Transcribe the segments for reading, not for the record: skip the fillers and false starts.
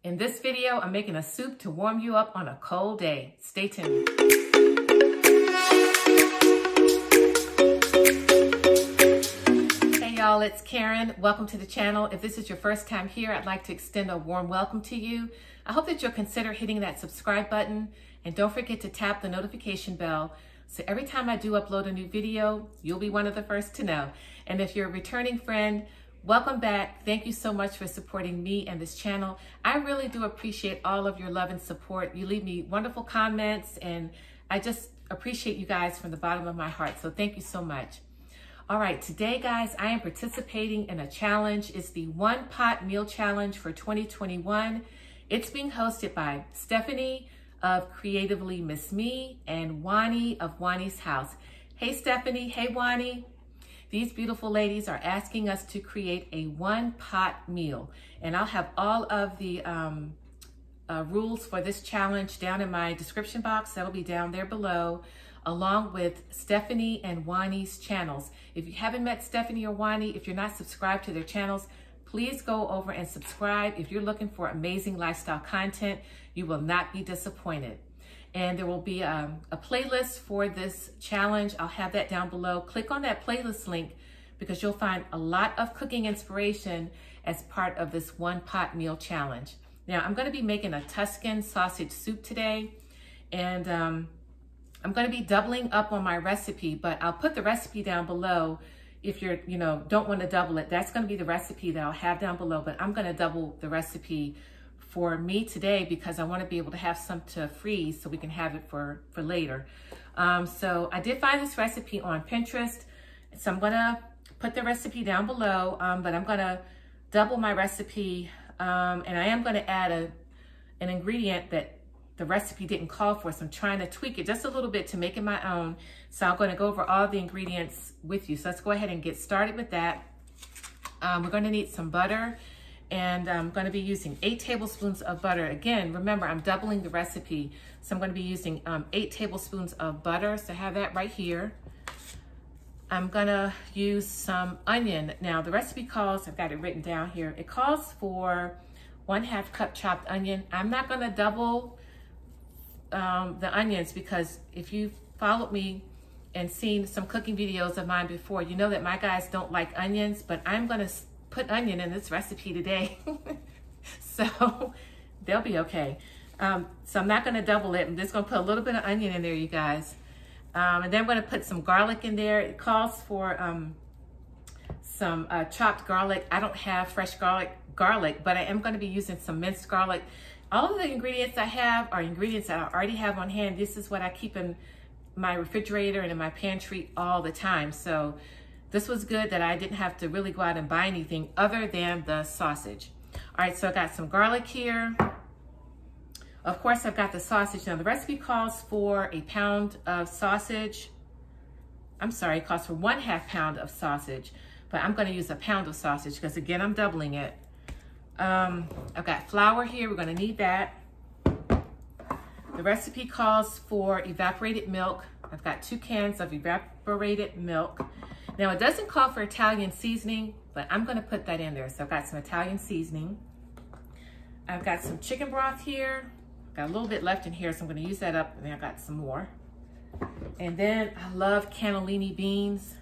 In this video, I'm making a soup to warm you up on a cold day. Stay tuned. Hey y'all, it's Karen. Welcome to the channel. If this is your first time here, I'd like to extend a warm welcome to you. I hope that you'll consider hitting that subscribe button and don't forget to tap the notification bell so every time I do upload a new video, you'll be one of the first to know. And if you're a returning friend, welcome back. Thank you so much for supporting me and this channel. I really do appreciate all of your love and support. You leave me wonderful comments and I just appreciate you guys from the bottom of my heart. So thank you so much. All right, today guys, I am participating in a challenge. It's the One Pot Meal Challenge for 2021. It's being hosted by Stephanie of Creatively Miss Me and Juani of Juani's House. Hey Stephanie, hey Juani. These beautiful ladies are asking us to create a one-pot meal. And I'll have all of the rules for this challenge down in my description box. That'll be down there below, along with Stephanie and Juani's channels. If you haven't met Stephanie or Juani, if you're not subscribed to their channels, please go over and subscribe. If you're looking for amazing lifestyle content, you will not be disappointed. And there will be a playlist for this challenge. I'll have that down below. Click on that playlist link because you'll find a lot of cooking inspiration as part of this one pot meal challenge. Now, I'm gonna be making a Tuscan sausage soup today. And I'm gonna be doubling up on my recipe, but I'll put the recipe down below. If you're, don't wanna double it, that's gonna be the recipe that I'll have down below, but I'm gonna double the recipe for me today because I want to be able to have some to freeze so we can have it for later. So I did find this recipe on Pinterest. So I'm gonna put the recipe down below, but I'm gonna double my recipe and I am gonna add an ingredient that the recipe didn't call for. So I'm trying to tweak it just a little bit to make it my own. So I'm gonna go over all the ingredients with you. So let's go ahead and get started with that. We're gonna need some butter. And I'm going to be using 8 tablespoons of butter. Again, remember, I'm doubling the recipe. So I'm going to be using 8 tablespoons of butter. So I have that right here. I'm going to use some onion. Now, the recipe calls, I've got it written down here. It calls for 1/2 cup chopped onion. I'm not going to double the onions because if you've followed me and seen some cooking videos of mine before, you know that my guys don't like onions, but I'm going to put onion in this recipe today. So they'll be okay. So I'm not gonna double it. I'm just gonna put a little bit of onion in there, you guys. And then I'm gonna put some garlic in there. It calls for some chopped garlic. I don't have fresh garlic, but I am gonna be using some minced garlic. All of the ingredients I have are ingredients that I already have on hand. This is what I keep in my refrigerator and in my pantry all the time. So this was good that I didn't have to really go out and buy anything other than the sausage. All right, so I got some garlic here. Of course, I've got the sausage. Now, the recipe calls for a pound of sausage. I'm sorry, it calls for 1/2 pound of sausage, but I'm gonna use a pound of sausage because again, I'm doubling it. I've got flour here, we're gonna need that. The recipe calls for evaporated milk. I've got 2 cans of evaporated milk. Now, it doesn't call for Italian seasoning, but I'm gonna put that in there. So I've got some Italian seasoning. I've got some chicken broth here. Got a little bit left in here, so I'm gonna use that up, and then I've got some more. And then I love cannelloni beans.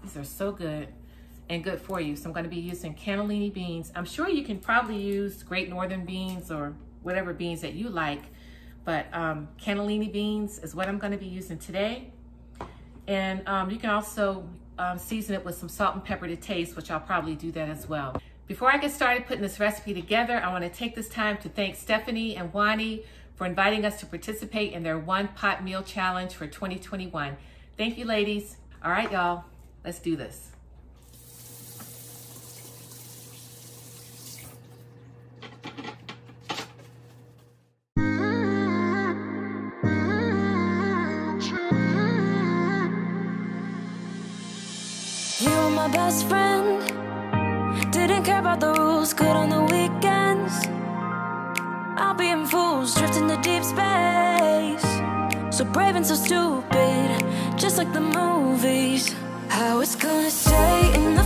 These are so good and good for you. So I'm gonna be using cannelloni beans. I'm sure you can probably use Great Northern beans or whatever beans that you like, but cannelloni beans is what I'm gonna be using today. And you can also season it with some salt and pepper to taste, which I'll probably do that as well. Before I get started putting this recipe together, I want to take this time to thank Stephanie and Juani for inviting us to participate in their One Pot Meal Challenge for 2021. Thank you, ladies. All right, y'all, let's do this. My best friend didn't care about the rules, good on the weekends. I'll be in fools, drifting to deep space. So brave and so stupid, just like the movies. How it's gonna stay in the